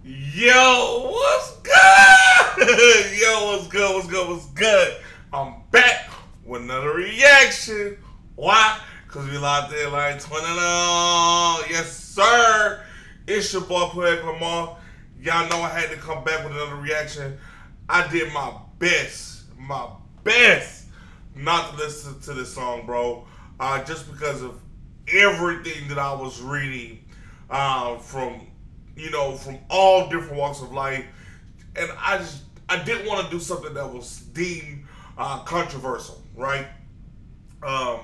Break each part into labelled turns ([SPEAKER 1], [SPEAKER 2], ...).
[SPEAKER 1] Yo, what's good? Yo, what's good? What's good? What's good? I'm back with another reaction. Why? Because we locked in like 20. Yes, sir. It's your boy, Player Lamar. Y'all know I had to come back with another reaction. I did my best not to listen to this song, bro. Just because of everything that I was reading from all different walks of life, and I didn't want to do something that was deemed controversial, right? I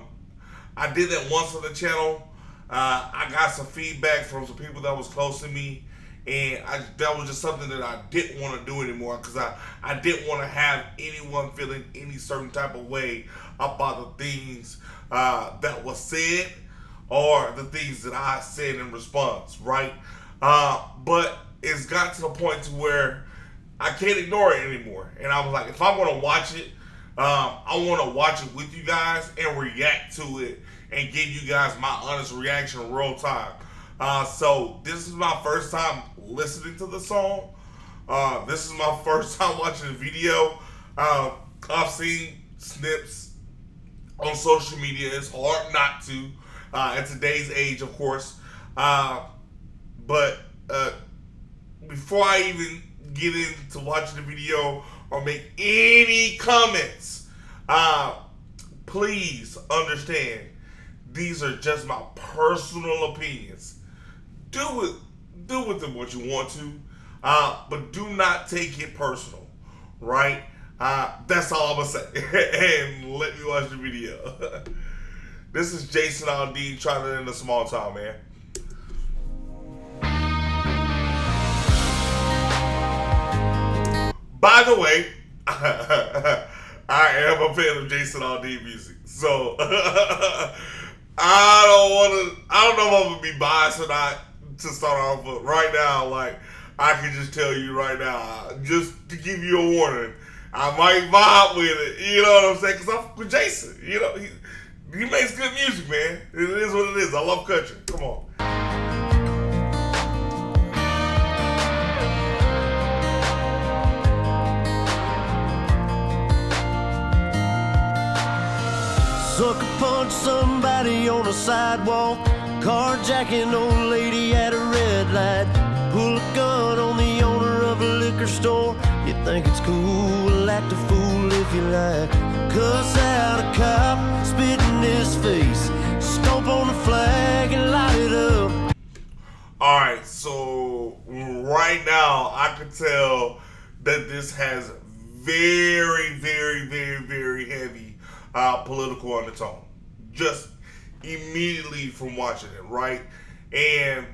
[SPEAKER 1] did that once on the channel. I got some feedback from some people that was close to me, and that was just something that I didn't want to do anymore because I didn't want to have anyone feeling any certain type of way about the things that was said or the things that I said in response, right? But it's got to the point to where I can't ignore it anymore. And I was like, if I'm going to watch it, I want to watch it with you guys and react to it and give you guys my honest reaction in real time. So this is my first time listening to the song. This is my first time watching the video. I've seen snips on social media. It's hard not to in today's age, of course. But before I even get into watching the video or make any comments, please understand these are just my personal opinions. Do with them what you want to, but do not take it personal, right? That's all I'm gonna say. And let me watch the video. This is Jason Aldean trying to end a small town, man. By the way, I am a fan of Jason Aldean music, so I don't know if I'm gonna be biased or not to start off, but right now, like, I can just tell you right now, just to give you a warning, I might vibe with it, you know what I'm saying? Because I'm with Jason, you know, he makes good music, man. It is what it is. I love country. Come on.
[SPEAKER 2] Sucker punch somebody on a sidewalk, carjacking old lady at a red light, pull a gun on the owner of a liquor store. You think it's cool, act a fool if you like, cuss out a cop, spit in his face, stomp on the flag and light it up.
[SPEAKER 1] Alright, so right now I can tell that this has very, very, very, very heavy political undertone, just immediately from watching it, right? And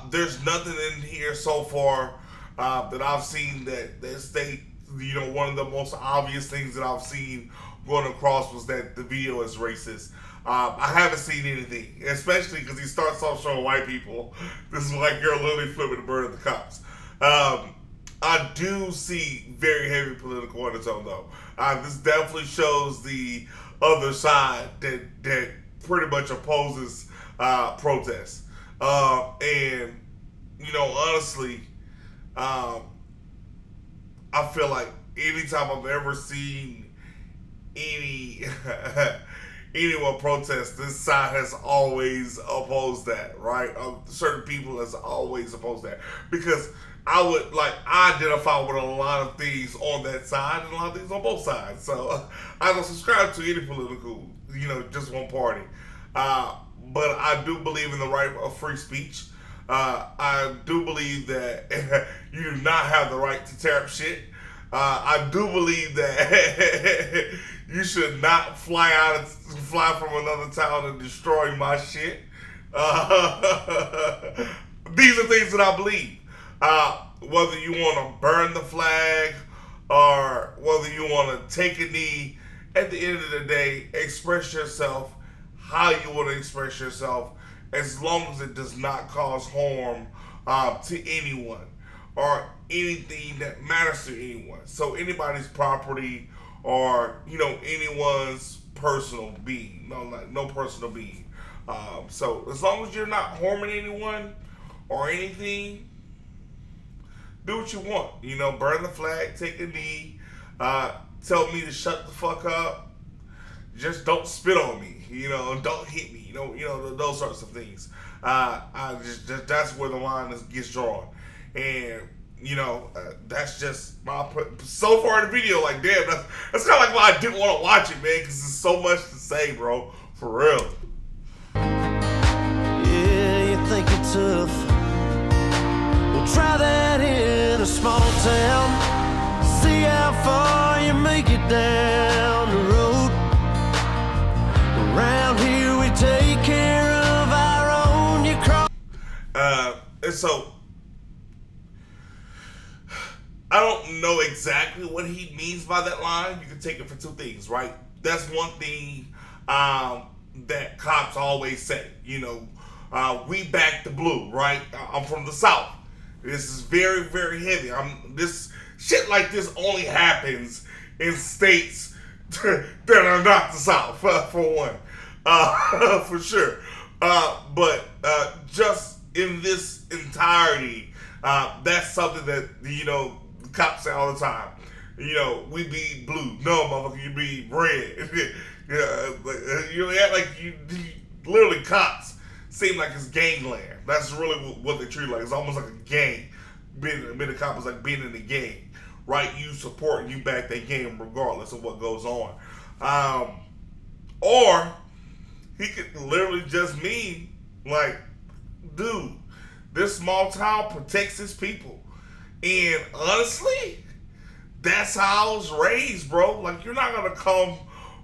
[SPEAKER 1] there's nothing in here so far that I've seen that state, you know, one of the most obvious things that I've seen going across was that the video is racist. I haven't seen anything, especially because he starts off showing white people. This is white girl literally flipping the bird at the cops. I do see very heavy political undertone though. This definitely shows the other side that pretty much opposes protests. And you know, honestly, I feel like anytime I've ever seen anyone protest, this side has always opposed that, right? Certain people has always opposed that, because I identify with a lot of things on that side and a lot of things on both sides. So I don't subscribe to any political, you know, just one party. But I do believe in the right of free speech. I do believe that you do not have the right to tear up shit. I do believe that you should not fly from another town and destroy my shit. These are things that I believe. Whether you want to burn the flag or whether you want to take a knee, at the end of the day, express yourself how you want to express yourself, as long as it does not cause harm to anyone or anything that matters to anyone. So anybody's property or, you know, anyone's personal being, no personal being. So as long as you're not harming anyone or anything, do what you want. You know, burn the flag, take a knee, tell me to shut the fuck up. Just don't spit on me. You know, don't hit me. You know those sorts of things. That's where the line gets drawn, and you know that's just my so far in the video. Like, damn, that's kind of like why I didn't want to watch it, man, because there's so much to say, bro, for real.
[SPEAKER 2] Yeah, you think it's tough? Well, try that in a small town. See how far you make it down the road. Around here we take care of our own. You cross.
[SPEAKER 1] And so I don't know exactly what he means by that line. You can take it for two things, right? That's one thing that cops always say. You know, we back the blue, right? I'm from the South. This is very, very heavy. This shit like this only happens in states that are not the South, for one, for sure. But just in this entirety, that's something that, you know, the cops say all the time. You know, we be blue. No, motherfucker, you be red. You act like you literally cops seem like it's gangland. That's really what they treat like. It's almost like a gang. Being a cop is like being in a gang, right? You support and you back that gang regardless of what goes on. Or he could literally just mean like, dude, this small town protects its people. And honestly, that's how I was raised, bro. Like, you're not gonna come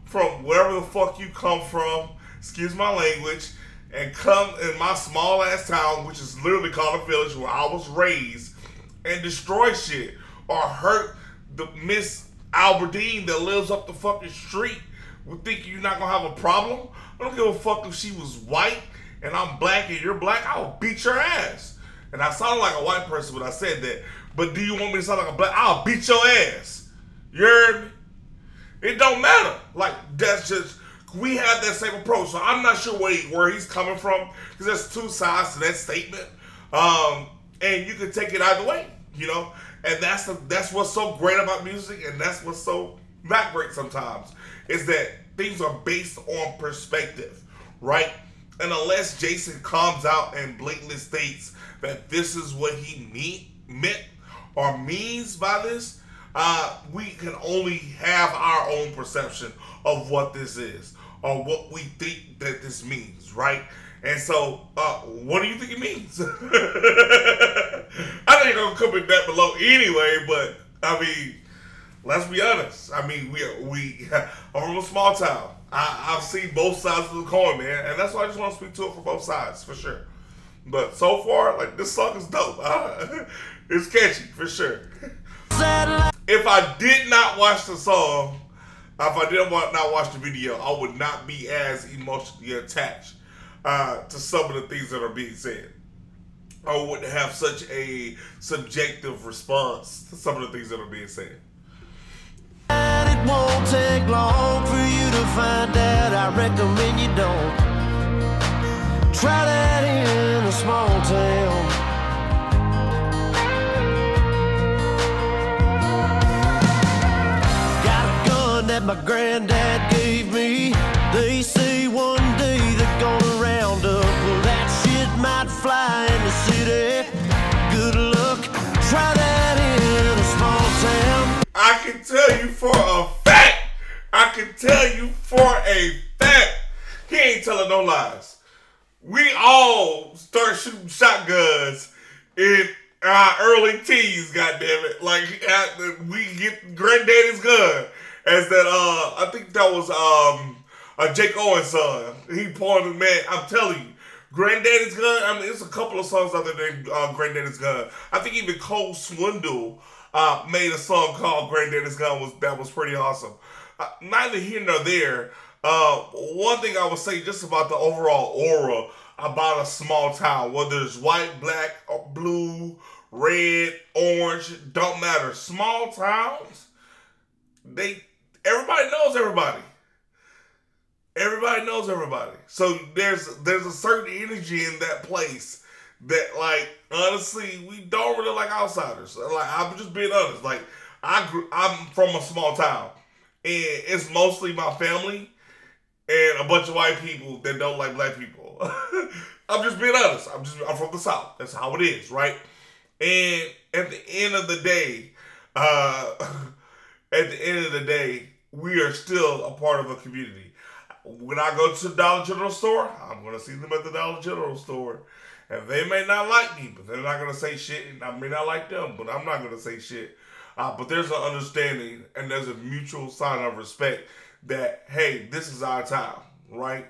[SPEAKER 1] from wherever the fuck you come from, excuse my language, and come in my small ass town, which is literally called a village where I was raised, and destroy shit or hurt the Miss Aldean that lives up the fucking street. Would think you're not gonna have a problem? I don't give a fuck if she was white and I'm black and you're black. I will beat your ass. And I sounded like a white person when I said that. But do you want me to sound like a black? I'll beat your ass. You heard me? It don't matter. Like, that's just, we have that same approach. So I'm not sure where he's coming from, because there's two sides to that statement. And you can take it either way, you know? And that's what's so great about music, and that's what's so not great sometimes, is that things are based on perspective, right? And unless Jason comes out and blatantly states that this is what he meant or means by this, we can only have our own perception of what this is or what we think that this means, right? And so, what do you think it means? I know you're gonna comment that below anyway, but I mean, let's be honest. I mean, we are from a small town. I've seen both sides of the coin, man, and that's why I just want to speak to it from both sides, for sure. But so far, like, this song is dope. It's catchy, for sure. If I did not watch the song, if I did not watch the video, I would not be as emotionally attached to some of the things that are being said. I wouldn't have such a subjective response to some of the things that are being said.
[SPEAKER 2] It won't take long for you to find out. I recommend you don't. Try that in a small town. Got a gun that my granddad gave me. They say one day they're gonna round up. Well, that shit might fly in the city. Good luck. Try that in a small town.
[SPEAKER 1] I can tell you for a fact. He ain't telling no lies. We all start shooting shotguns in our early teens, goddammit. Like, we get Granddaddy's gun. As that, I think that was Jake Owen's son. He pointed, man, I'm telling you. Granddaddy's Gun, I mean, there's a couple of songs out there named Granddaddy's Gun. I think even Cole Swindle made a song called Granddaddy's Gun that was pretty awesome. Neither here nor there. One thing I would say just about the overall aura about a small town, whether it's white, black, or blue, red, orange, don't matter. Small towns, everybody knows everybody. Everybody knows everybody. So there's a certain energy in that place that, like, honestly, we don't really like outsiders. Like, I'm just being honest. Like, I'm from a small town, and it's mostly my family and a bunch of white people that don't like black people. I'm just being honest. I'm from the South. That's how it is, right? And at the end of the day, we are still a part of a community. When I go to the Dollar General store, I'm going to see them at the Dollar General store. And they may not like me, but they're not going to say shit. And I may not like them, but I'm not going to say shit. But there's an understanding and there's a mutual sign of respect that, hey, this is our town, right?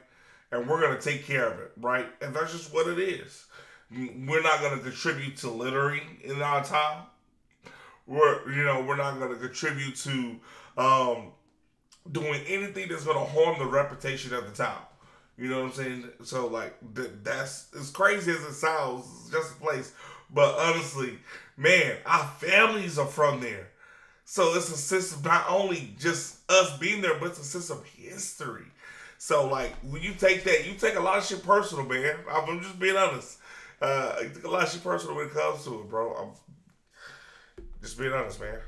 [SPEAKER 1] And we're going to take care of it, right? And that's just what it is. We're not going to contribute to littering in our town. We're not going to contribute to doing anything that's going to harm the reputation of the town. You know what I'm saying? So, like, that's as crazy as it sounds. It's just a place. But honestly, man, our families are from there. So it's a sense of not only just us being there, but it's a sense of history. So, like, when you take that, you take a lot of shit personal, man. I'm just being honest. You take a lot of shit personal when it comes to it, bro. I'm just being honest, man.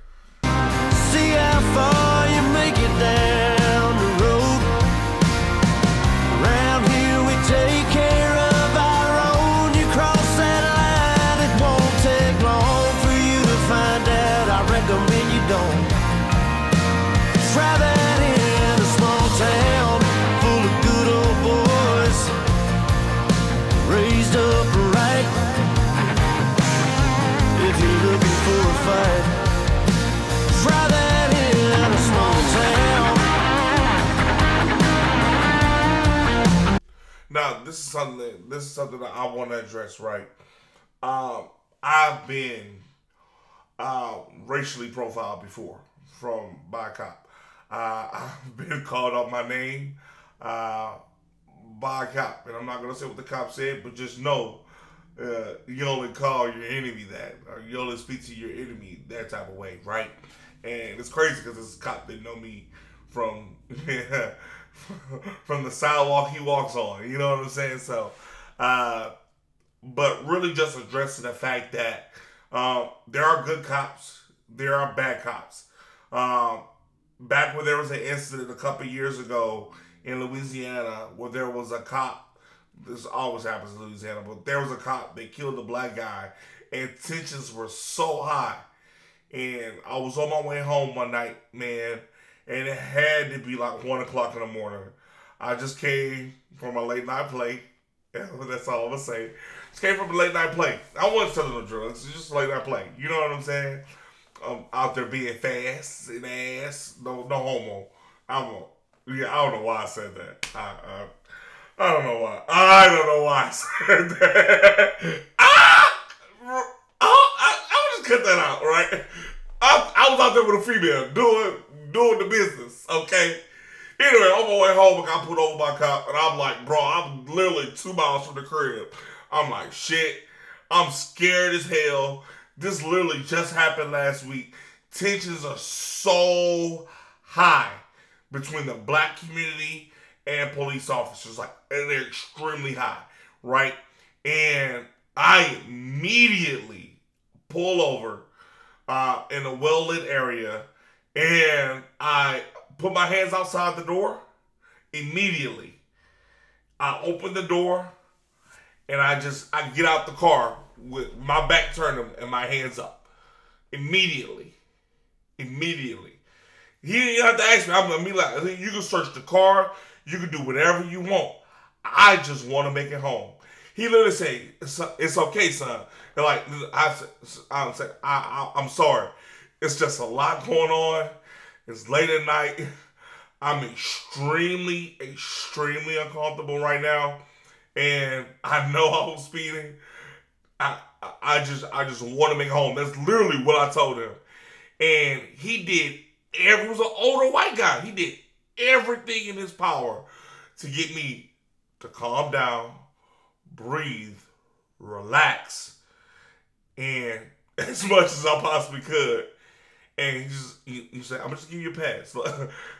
[SPEAKER 2] See how far you make it down the road. Around here we take care of our own. You cross that line, it won't take long for you to find out. I recommend you don't. Try that in a small town full of good old boys, raised up right. If you're looking for a fight, try that in a small town.
[SPEAKER 1] Now, this is something that I want to address, right? I've been racially profiled before by a cop. I've been called out my name by a cop, and I'm not gonna say what the cop said, but just know you only call your enemy that, or you only speak to your enemy that type of way, right? And it's crazy because this cop didn't know me from from the sidewalk he walks on. You know what I'm saying? So, but really just addressing the fact that there are good cops, there are bad cops. Back when there was an incident a couple years ago in Louisiana where there was a cop, this always happens in Louisiana, but there was a cop that killed a black guy, and tensions were so high. And I was on my way home one night, man, and it had to be like 1 o'clock in the morning. I just came from a late night play. That's all I'm gonna say. Just came from a late night play. I wasn't selling no drugs. It's just a late night play. You know what I'm saying? I'm out there being fast and ass. No homo. I don't know why I said that. I don't know why. I don't know why I said that. I'll just cut that out, right? I was out there with a female doing the business, okay? Anyway, on my way home, I got pulled over by a cop, and I'm like, bro, I'm literally 2 miles from the crib. I'm like, shit, I'm scared as hell. This literally just happened last week. Tensions are so high between the black community and police officers, like, and they're extremely high, right? And I immediately pull over in a well-lit area, and I put my hands outside the door. Immediately, I open the door, and I get out the car with my back turned and my hands up. Immediately. He didn't have to ask me. I'm gonna be like, you can search the car, you can do whatever you want. I just want to make it home. He literally said, "It's okay, son." And like I'm sorry. It's just a lot going on. It's late at night. I'm extremely uncomfortable right now, and I know I was speeding. I just want to make it home. That's literally what I told him. And he did. It was an older white guy. He did everything in his power to get me to calm down, breathe, relax, and as much as I possibly could. And he said, I'm just give you a pass.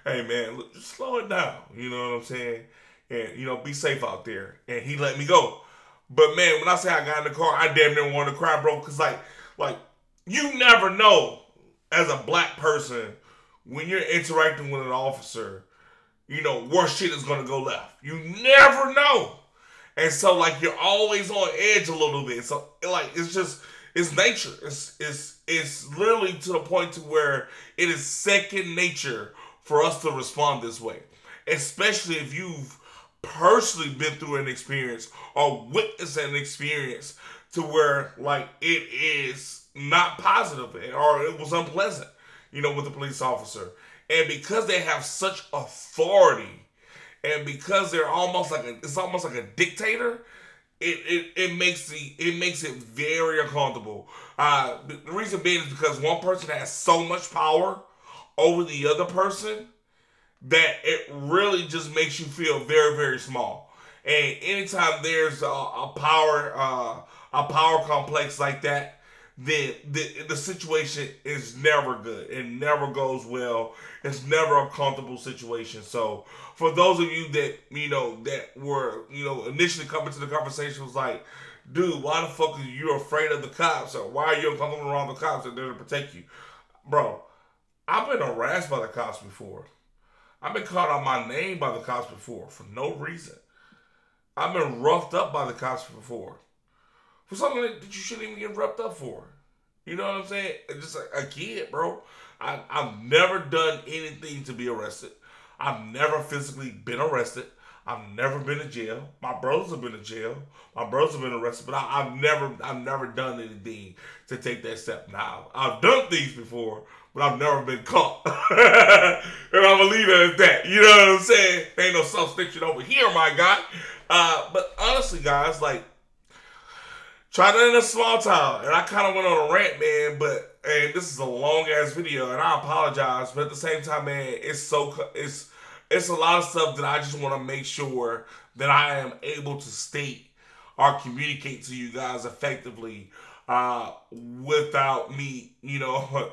[SPEAKER 1] Hey man, look, just slow it down. You know what I'm saying? And be safe out there. And he let me go. But man, when I say I got in the car, I damn near wanted to cry, bro. Cause like you never know as a black person when you're interacting with an officer, you know, where shit is gonna go left. You never know. And so like you're always on edge a little bit. So like it's nature. It's literally to the point to where it is second nature for us to respond this way. Especially if you've personally been through an experience or witnessed an experience to where like it is not positive or it was unpleasant, you know, with the police officer. And because they have such authority and because they're almost like it's almost like a dictator, it makes it very uncomfortable. The reason being is because one person has so much power over the other person that it really just makes you feel very, very small. And anytime there's a power complex like that, then the situation is never good. It never goes well. It's never a comfortable situation. So for those of you that, you know, that were, you know, initially coming to the conversation was like, dude, why the fuck are you afraid of the cops? Or why are you uncomfortable around the cops and they're to protect you? Bro, I've been harassed by the cops before. I've been called out my name by the cops before for no reason. I've been roughed up by the cops before. For something that you shouldn't even get roughed up for. You know what I'm saying? It's just like a kid, bro. I've never done anything to be arrested. I've never physically been arrested. I've never been to jail. My brothers have been to jail. My brothers have been arrested, but I've never done anything to take that step. Now, I've done things before, but I've never been caught. And I'm gonna leave it at that. You know what I'm saying? Ain't no substitution over here, my guy. But honestly, guys, like, try that in a small town. And I kind of went on a rant, man, and this is a long-ass video, and I apologize, but at the same time, man, it's a lot of stuff that I just want to make sure that I am able to state or communicate to you guys effectively without me, you know,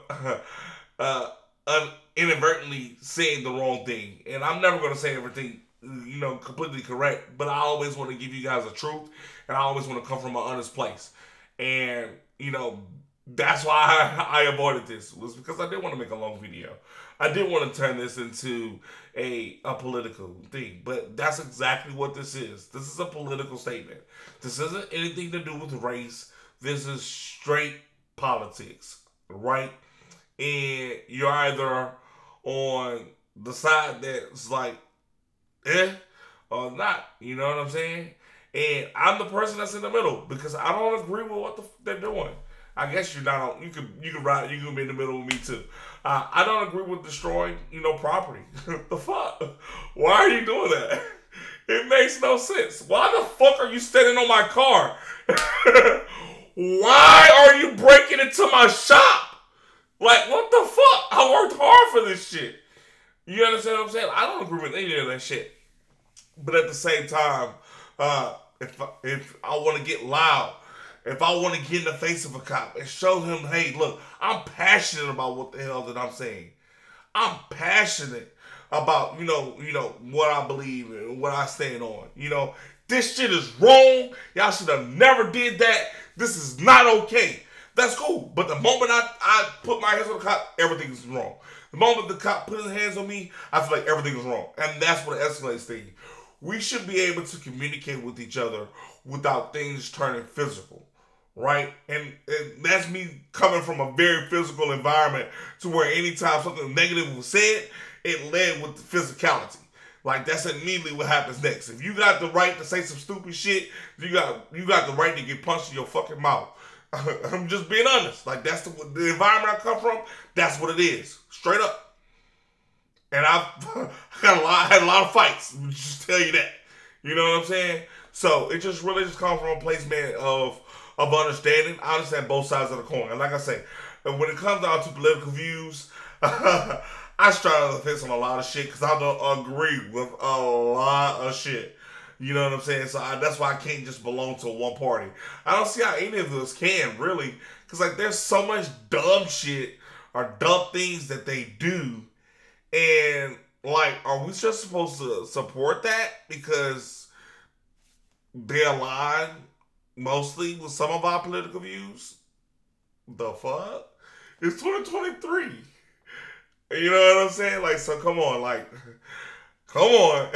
[SPEAKER 1] inadvertently saying the wrong thing. And I'm never going to say everything, you know, completely correct, but I always want to give you guys the truth, and I always want to come from an honest place. And, you know, that's why I avoided this, was because I didn't want to make a long video. I didn't want to turn this into a political thing, but that's exactly what this is. This is a political statement. This isn't anything to do with race. This is straight politics, right? And you're either on the side that's like, or not. You know what I'm saying? And I'm the person that's in the middle because I don't agree with what they're doing. I guess you're not. You can ride. You can be in the middle with me too. I don't agree with destroying, you know, property. The fuck? Why are you doing that? It makes no sense. Why the fuck are you standing on my car? Why are you breaking into my shop? Like, what the fuck? I worked hard for this shit. You understand what I'm saying? I don't agree with any of that shit. But at the same time, if I want to get loud, if I want to get in the face of a cop and show him, hey, look, I'm passionate about what the hell that I'm saying. I'm passionate about, you know, what I believe and what I stand on. You know, this shit is wrong. Y'all should have never did that. This is not okay. That's cool. But the moment I put my hands on the cop, everything is wrong. The moment the cop put his hands on me, I feel like everything is wrong. And that's what escalates things. We should be able to communicate with each other without things turning physical. Right? And that's me coming from a very physical environment to where anytime something negative was said, it led with the physicality. Like, that's immediately what happens next. If you got the right to say some stupid shit, you got the right to get punched in your fucking mouth. I'm just being honest. Like, that's the environment I come from. That's what it is. Straight up. And I've had a lot of fights. Just tell you that. You know what I'm saying? So it just really just comes from a place, man, of understanding. I understand both sides of the coin. And like I say, when it comes down to political views, I straddle the fence on a lot of shit because I don't agree with a lot of shit. You know what I'm saying? So that's why I can't just belong to one party. I don't see how any of us can, really. Because, like, there's so much dumb shit or dumb things that they do. And, like, are we just supposed to support that because they align mostly with some of our political views. The fuck? It's 2023. You know what I'm saying? Like, so come on, like, come on.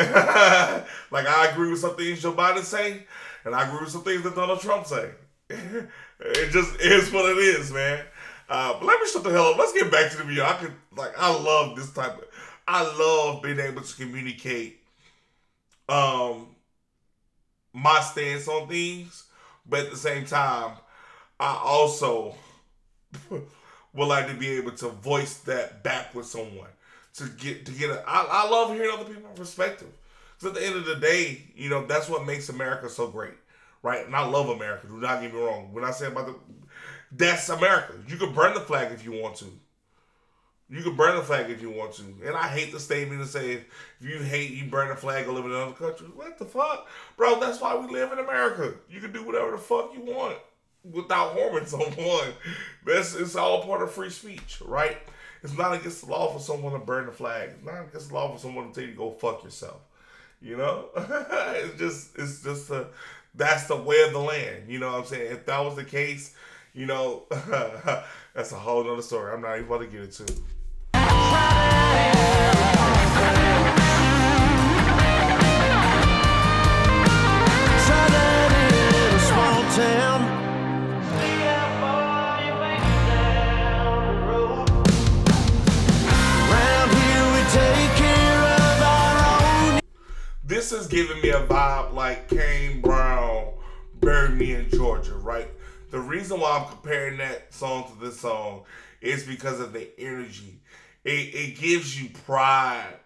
[SPEAKER 1] Like, I agree with some things Joe Biden say, and I agree with some things that Donald Trump say. It just is what it is, man. But let me shut the hell up. Let's get back to the video. I love this type of, I love being able to communicate my stance on things, but at the same time, I also would like to be able to voice that back with someone I love hearing other people's perspective. Because at the end of the day, you know, that's what makes America so great, right? And I love America. Do not get me wrong. When I say that's America. You can burn the flag if you want to. You can burn the flag if you want to. And I hate the statement to say, if you hate, you burn the flag or live in another country. What the fuck? Bro, that's why we live in America. You can do whatever the fuck you want without harming someone. It's all part of free speech, right? It's not against the law for someone to burn the flag. It's not against the law for someone to tell you to go fuck yourself. You know? That's the way of the land. You know what I'm saying? If that was the case, you know, that's a whole nother story. I'm not even about to get into. This is giving me a vibe like Kane Brown, Bury Me in Georgia, right? The reason why I'm comparing that song to this song is because of the energy. It gives you pride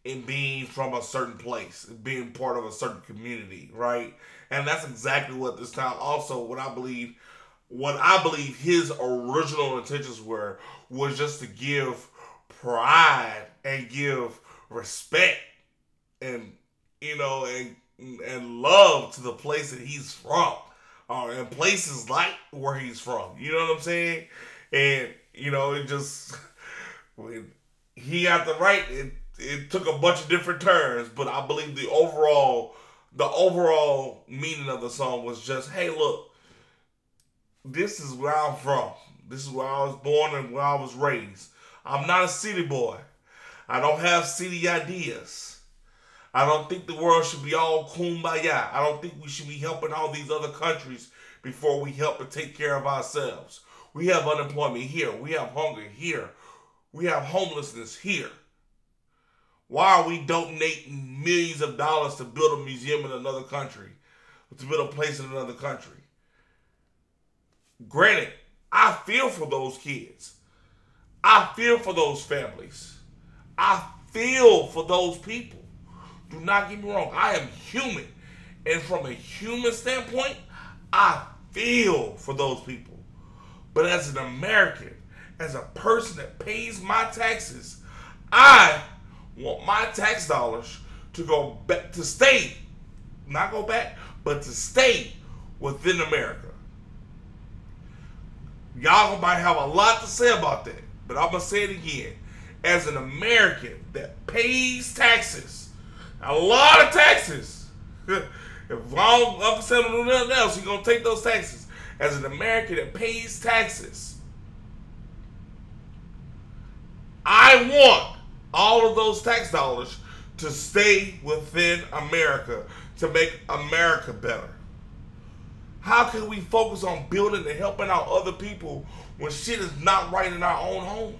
[SPEAKER 1] in being from a certain place, being part of a certain community, right? And that's exactly what this time. Also, what I believe his original intentions was just to give pride and give respect and, you know, and love to the place that he's from, and places like where he's from. You know what I'm saying? And, you know, it just, when he got the right, it took a bunch of different turns, but I believe the overall meaning of the song was just, hey, look, this is where I'm from. This is where I was born and where I was raised. I'm not a city boy. I don't have city ideas. I don't think the world should be all kumbaya. I don't think we should be helping all these other countries before we help to take care of ourselves. We have unemployment here. We have hunger here. We have homelessness here. Why are we donating millions of dollars to build a museum in another country? To build a place in another country? Granted, I feel for those kids. I feel for those families. I feel for those people. Do not get me wrong. I am human. And from a human standpoint, I feel for those people. But as an American, as a person that pays my taxes, I want my tax dollars to go back, to stay, not go back, but to stay within America. Y'all might have a lot to say about that, but I'm going to say it again. As an American that pays taxes, a lot of taxes, if Uncle Sam don't do nothing else, he's going to take those taxes. As an American that pays taxes, I want all of those tax dollars to stay within America, to make America better. How can we focus on building and helping out other people when shit is not right in our own home?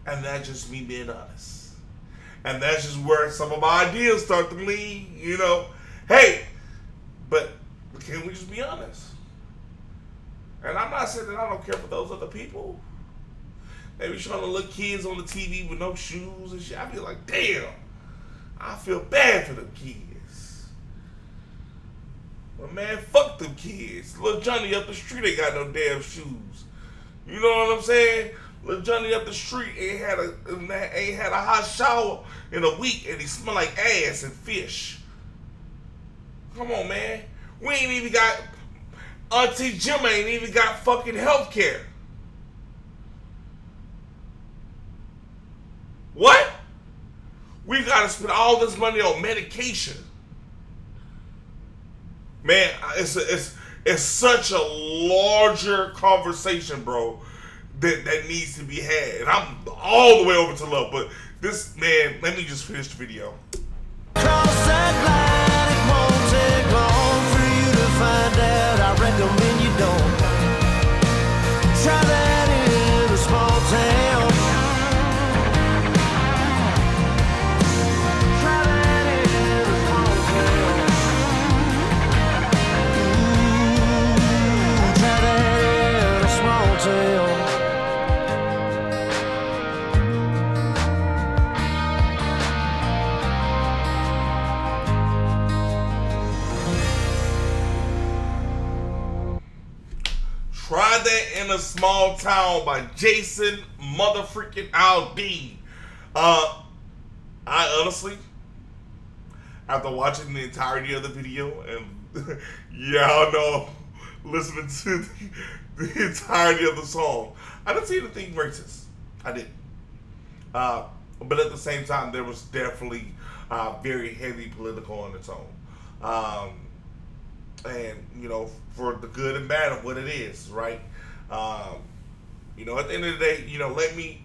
[SPEAKER 1] And that's just me being honest. And that's just where some of my ideas start to lean, you know. Hey, but can we just be honest? And I'm not saying that I don't care for those other people. They be showing the little kids on the TV with no shoes and shit. I be like, damn, I feel bad for them kids. But man, fuck them kids. Little Johnny up the street ain't got no damn shoes. You know what I'm saying? Little Johnny up the street ain't had a hot shower in a week and he smell like ass and fish. Come on, man. We ain't even got, Auntie Jim ain't even got fucking health care. What? We gotta spend all this money on medication. Man, it's such a larger conversation, bro, that needs to be had. And I'm all the way over to love, but this, man, let me just finish the video.
[SPEAKER 2] Cross that line, it won't take long for you to find out. I recommend you don't try that in a small town. Try that in a small town. Try that in a small town.
[SPEAKER 1] Try That in a Small Town by Jason motherfucking Aldean. I honestly, after watching the entirety of the video, and y'all know, listening to the entirety of the song, I didn't see anything racist. I didn't. But at the same time, there was definitely very heavy political undertone. And you know, for the good and bad of what it is, right? You know, at the end of the day, you know, let me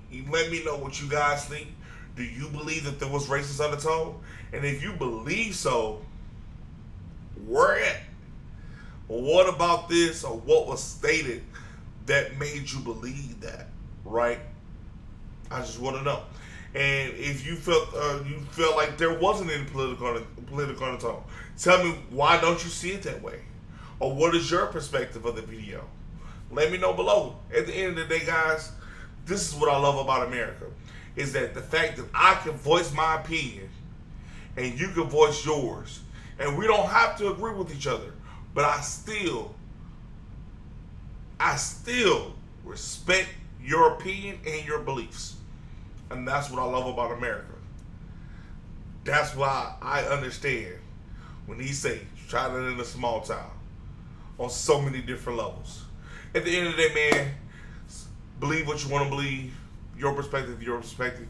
[SPEAKER 1] know what you guys think. Do you believe that there was racist undertone? And if you believe so, where at? What about this, or what was stated that made you believe that, right? I just want to know. And if you felt like there wasn't any political undertone, tell me, why don't you see it that way? Or what is your perspective of the video? Let me know below. At the end of the day, guys, this is what I love about America, is that the fact that I can voice my opinion and you can voice yours, and we don't have to agree with each other, but I still respect your opinion and your beliefs. And that's what I love about America. That's why I understand when he say, try that in a small town, on so many different levels. At the end of the day, man, believe what you want to believe. Your perspective, your perspective.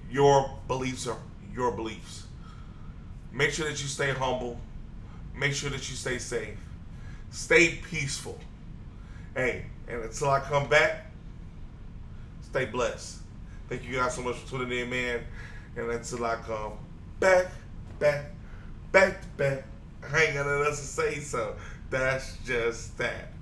[SPEAKER 1] Your beliefs are your beliefs. Make sure that you stay humble. Make sure that you stay safe. Stay peaceful. Hey, and until I come back, stay blessed. Thank you guys so much for tuning in, man. And until I come back, I ain't got nothing else to say, so that's just that.